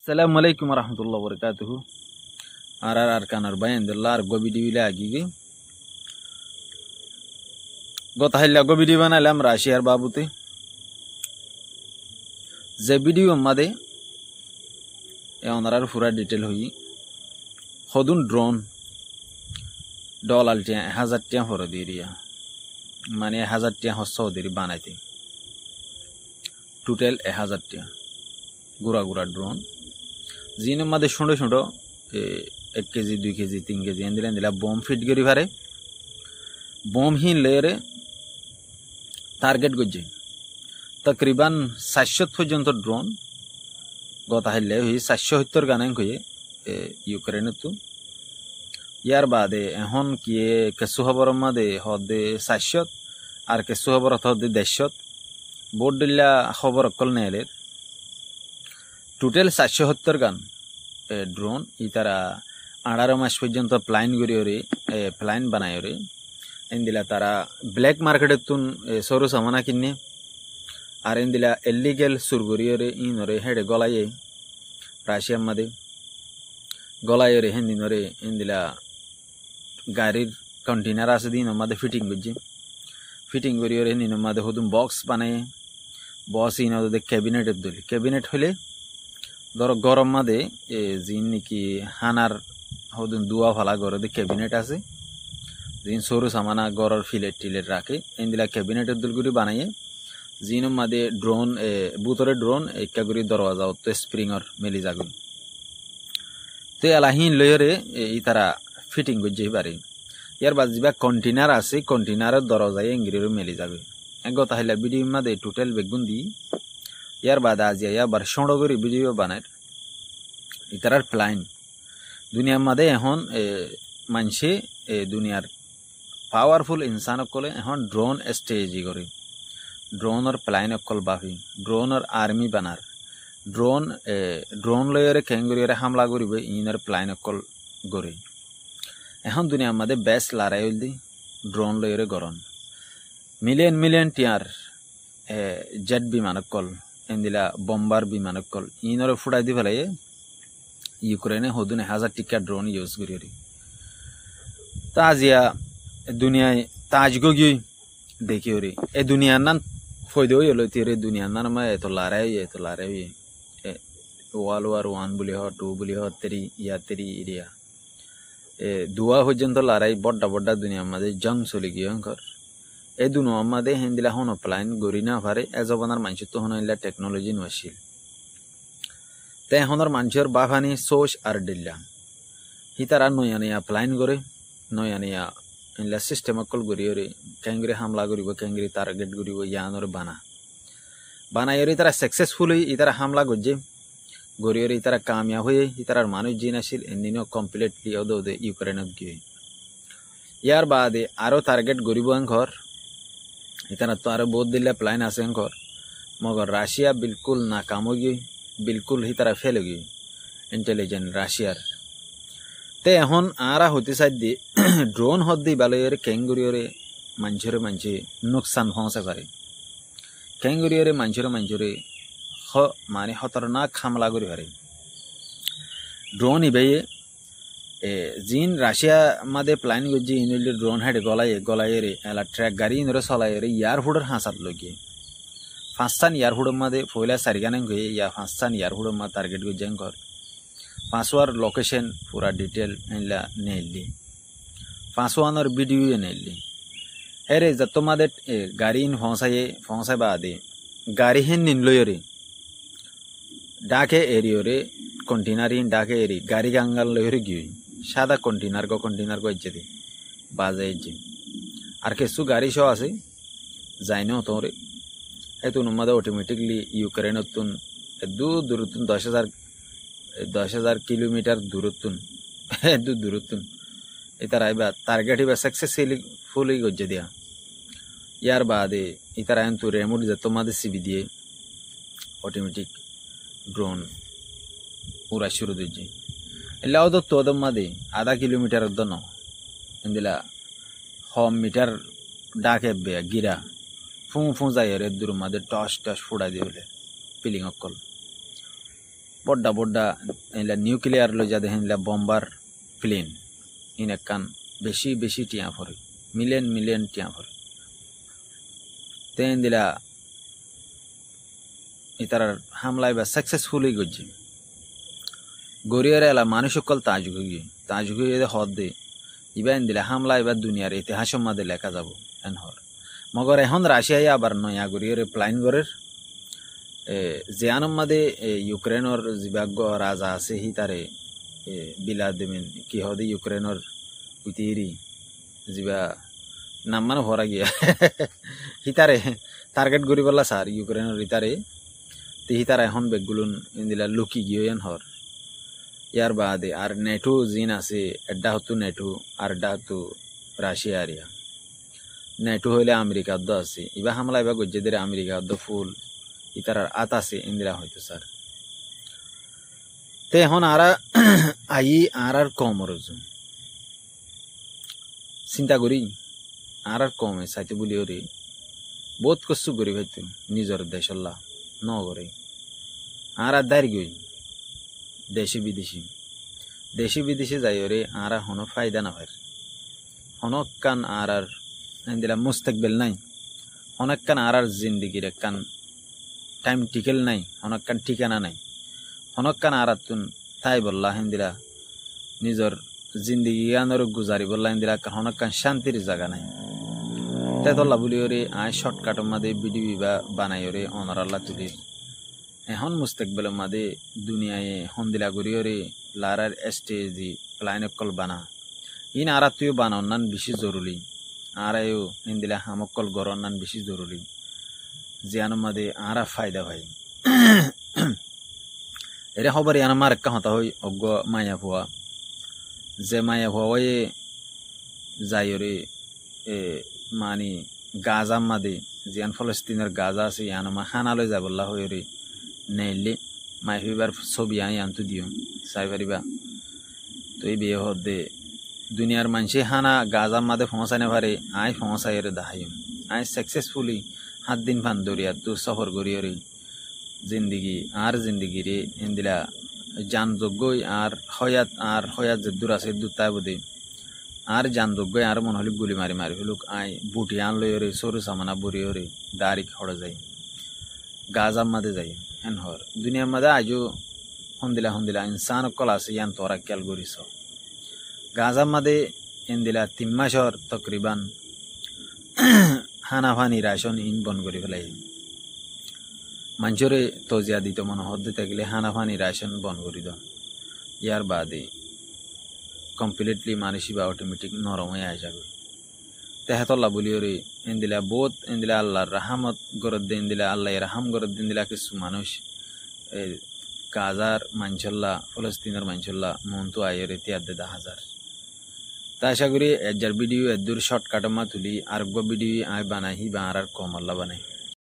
Assalamu alaikum warahmatullahi wabarakatuh. Arar kanar bayan dillar gobi diwila agigi. Gotahilla gobi diwana lam Rashiyar babute. Ze video made onarar pura detail hoyi. Hodun drone $1000 1000 horo diriya. Mane 1000 hosso diri banaite. Total 1000 gura drone. জিনের মধ্যে ছোটো ছোটো 1 KG 2 KG 3 KG এন্দিলা bomb fit করি পারে bomb হি লেয়ারে target করছে তকরিবান 700 পর্যন্ত ড্রোন গত হাইলে হই 770 গানে কইয়ে ইউক্রেনের তো ইয়ার বাদে এখন কি কেসু খবরের মধ্যে হদে 700 আর কেসু খবর হদে 150 বোর্ড দিলা খবর কল নেলের টোটাল 770 গান ড্রোন ইতারা 18 মাস পর্যন্ত প্লাইন বানায় রে এন্দিলা তারা ব্ল্যাক মার্কেটে তুন সরু সামানা কিনে আর এন্দিলা ইলিগাল সুরগুরিয়রে ইনরে হেডে গলায়ে রাশিয়ার মধ্যে গলায়ে রে হিন্দিনরে এন্দিলা গাড়ির কন্টেনার আছে দিন মধ্যে ফিটিং করিয়রে নিন মধ্যে হদুম বক্স বানায় বক্স ইনদে ক্যাবিনেট হলে ধরো গরম মাদে জিন নাকি হানার হদুন দুয়া ফালা গরদে ক্যাবিনেট আছে জিন সরু সামানা গরর টিলেট রাখে এন্দিলা ক্যাবিনেটের দুলগুড়ি বানাইয়ে জিন মাদে ড্রোন বুতরে ড্রোন একাগুড়ি দরওয়াজা তো স্প্রিংর মেলি যাগুন তো এলাহিন লয়রে ই তারা ফিটিং করছে পারে ইয়ার বাদ যা কন্টেনার আছে কন্টেনারের দরজায় এঙ্গিরির মেলি যাবে গত হাইলা ভিডিও মাদে টোটাল বেগুন দি ইয়ার বাদ আজ আবার ষোঁড়ো করে ভিডিও বানায় ইতারার প্লাইন দুনিয়ার মাঝে এখন মানছে দুনিয়ার পাওয়ারফুল ইনসান অকলে এখন ড্রোন স্টেজি করে ড্রোনের প্লাইন অকল বাফি ড্রোনের আর্মি বানার ড্রোন লয়রে কেঙ্গুরিয়রে হামলা করিবে ইনের প্লাইন অকল গড়ে এখন দুনিয়ার মাঝে বেস্ট লড়াই হইল দি ড্রোন লয়রে গরন মিলিয়ন টিয়ার জেট বিমান অকল এন্দিলা বম্বার বিমান অকল ইনরে ফুটাই দি ফেলাই ইউক্রেনে হদুন 1000 ড্রোন ইউজ করি তাজিয়া দুনিয়ায় তাজগো গিয়ে দেখি ওরে এ দুনিয়ার নান ফয়দে হইলো তিরে দুনিয়ার নান মা এত লড়াই ওয়াল ওয়ার 1 বলি হ 2 বলি হ 3 এরিয়া দুয়া পর্যন্ত লড়াই বড় দুনিয়ার মাঝে জং চলে গিয়ে এ দুনো আমাদের হিন্দিলা হন প্লাইন গড়ি না পারে এজবানার মানুষ তো হন টেকনোলজি নছিল তে হনর মানুষের বাফানি সোচ আর ডিল্লা হিতারা নয়া প্লাইন করে নয়া ইনলা সিস্টেম অকল গড়িয়রে কেঙ্গরি হামলা করিব কেঙ্গরি টার্গেট করিব ইয়ানরে বানাইরে তারা সাকসেসফুল হই ইতারা হামলা করছে গড়িয়রে ইতারা কামিয়াব হয়ে ইতারার মানুষ জিন আসিল এন্দিনও কমপ্লিটলি ওদে ইউক্রেনত গিয়ে ইয়ার বাদে আরো টার্গেট গরিব ঘর ইতারা তো আরো বহুত দিল্লা প্লাইন আছে ঘর মগর রাশিয়া বিলকুল নাকাম গিয়ে বিলকুল হি তারা ফেলে গিয়ে ইন্টেলিজেন্ট রাশিয়ার তে এখন আরা হতে চাই দি ড্রোন হদ দি বালয়রে কেঙ্গুরিয়রে মানুষে নুকসান হওয়া পারে কেঙ্গুরিয়রে মানুষরে মানে খতরনাক হামলা করি পারে ড্রোন ইবেয়ে জিন রাশিয়া মাদে প্লাইন গজি ইনলি ড্রোন হেড গলায়ে রে এলা ট্র্যাক গাড়ি ইনরে চলায়ে রে ইয়ারহুডর হাসাত লগে 5 ইয়ারহুডর মাদে ফয়লা সারিগানে গয়ে ইয়া 5 ইয়ারহুডর মা টার্গেট গজে ঘর 5 লোকেশন পুরা detail in-law Nelly 5 video Nelly এরে যত মাদে গাড়ি ইন ফসাই বাদে গাড়ি হেন নিন লয়রে ডাকে এরিয়রে কন্টেনার ইন ডাকে এরি গাড়ি গাঙ্গাল লয়রে গিয়ে সাদা কন্টেনার গো ইজ্জে বাজে ইজ্জে আর কিছু গাড়ি সহ আছে যাই না তোরে এতুন মধ্যে অটোমেটিকলি ইউক্রেনতুন দূরতুন 10,000 কিলোমিটার দূরতুন ইতারা আইবা টার্গেট ইবা সাকসেসফুলি গজ্জে দিয়া ইয়ার বাদে ইতারা এন্তু রেমোট যত মাদে সিবি দিয়ে অটোমেটিক ড্রোন পুরা শুরু দিচ্ছে এলাও তো তোদম মাদে আধা কিলোমিটার দন ইন্দিলা হম মিটার ডাকে বে গিরা ফু যাই রে দূর মাদে টস ফুড়াই দিয়ে পিলিং অকল বড্ডা বড্ডা এলা নিউক্লিয়ার লো যা দেখেন বম্বার প্লেন ইন একখান বেশি বেশি টিয়া পড়ে মিলিয়ন মিলিয়ন টিয়া পড়ে তেন দিলা ইতার হামলায় বা সাকসেসফুলি গজি গরিয়ারে এলা মানুষ সকল তাজুগি হদ দে ইবা দিলা হামলা এবার দুনিয়ার ইতিহাস মাদে লেখা যাব এনহর মগর এখন রাশিয়ায় আবার নয়া গরিয়ারে প্লাইন গরের জিয়ানম মাদে ইউক্রেনর জিবাগ্য রাজা আছে হি তারে বিলা দেবেন কি হদে ইউক্রেনর উইতিরি জিবা নাম মানে ভরা গিয়া হিতারে টার্গেট করি বললা স্যার ইউক্রেনের ইতারে তে হিতারা এখন বেগগুলুন ইন্দিলা লুকি গিয়ে হর ইয়ার বাদে আর নেটো জিন আছে এড্ডা হতো নেটো আর এড্ডা হতো রাশিয়া আরিয়া নেটো হইলে আমেরিকা অদ্দ আছে ইবা হামলা এবার গজ্জেদের আমেরিকা অদ্দ ফুল ইতারার আত আছে ইন্দিরা হয়তো স্যার তে এখন আরা আই আর কম রজু চিন্তা করি আর কমে চাইতে বলি ওরে বহুত কষ্ট করি ভাইতো নিজের দেশল্লা ন করে আর দাঁড়ি গই দেশি বিদেশি যাই ওরে আর হনো ফায়দা না হয় হনক কান আর দিলা মুস্তাকবেল নাই অনেক কান আর জিন্দিগির কান টাইম টিকেল নাই অনেক কান ঠিকানা নাই অনেক কান আর তুন তাই বললা হিন্দিরা নিজের জিন্দিগি গানোর গুজারি বললা হিন্দিরা অনেক কান শান্তির জায়গা নাই তেতল্লা বলি ওরে আয় শর্টকাটের মাদে ভিডিও বা বানাই ওরে অনারাল্লা তুলির এখন মুস্তাকবেলের মাদে দুনিয়ায় হন্দিলা করি ওরে লারার স্টেজি প্লাইন অকল বানা ইন আর তুইও বানাও নান বেশি জরুরি আর আয়ও হিন্দিলা হামকল গরম নান বেশি জরুরি জিয়ানোর মাদে আর ফায়দা হয় এরে খবর ইয়ান আমার একটা হতা হই অজ্ঞ মায়া ভুয়া যে মায়া ভুয়া ওই যাই ওরে মানি গাজার মাদে জিয়ান ফলস্তিনের গাজা আছে ইয়ান মা হানালৈ যাবল্লা হই রে নেইলে মাই ফিবার ছবি আই আনতু দিও চাই পারিবা তো এই বিয়ে হদে দুনিয়ার মানুষে হানা গাজার মাদে ফসাইনে পারে আই ফসাই রে দাহাই আই সাকসেসফুলি 7 দিন ফান দরিয়া তো সফর করি রে জিন্দিগি রে ইন্দিলা জান যোগ্যই আর হয়াত যে দূর আছে দুটাই বোধে আর জানযোগ্য আর মনে হলে গুলি মারি ফেলুক আই বুটি আন লই রে সরু সামানা বুড়ি রে দাড়ি খড়ে যাই গাজার মাদে যাই হেন হর দুনিয়ার মাদে আজও হন্দিলা ইনসান কল আছে ইয়ান তোরা খেয়াল করিস গাজার মাদে ইন্দিলা 3 মাসর তকরিবান হানাফানি রাশন ইন বন করে ফেলাই মানুষরে তজিয়া দিত মনে হদ্দে থাকলে হানাফানি রাশন বন করি দ ইয়ার বাদে কমপ্লিটলি মানসিক বা অটোমেটিক নরম হয়ে যাবে তেহাতল্লা বলি ওরে ইন্দিলা বহুত ইন্দিলা আল্লাহর রাহমত গরদ দিন দিলা আল্লাহ রাহাম গরদ দিন দিলা কিছু মানুষ গাজার মানছল্লা ফলস্তিনের মানছল্লা মন তো আয়ের তিয়ার 10,000 তা আশা করি এর ভিডিও এর দূর শর্টকাট মা তুলি আর ভিডিও আয় বানাই বা আর কম আল্লাহ বানাই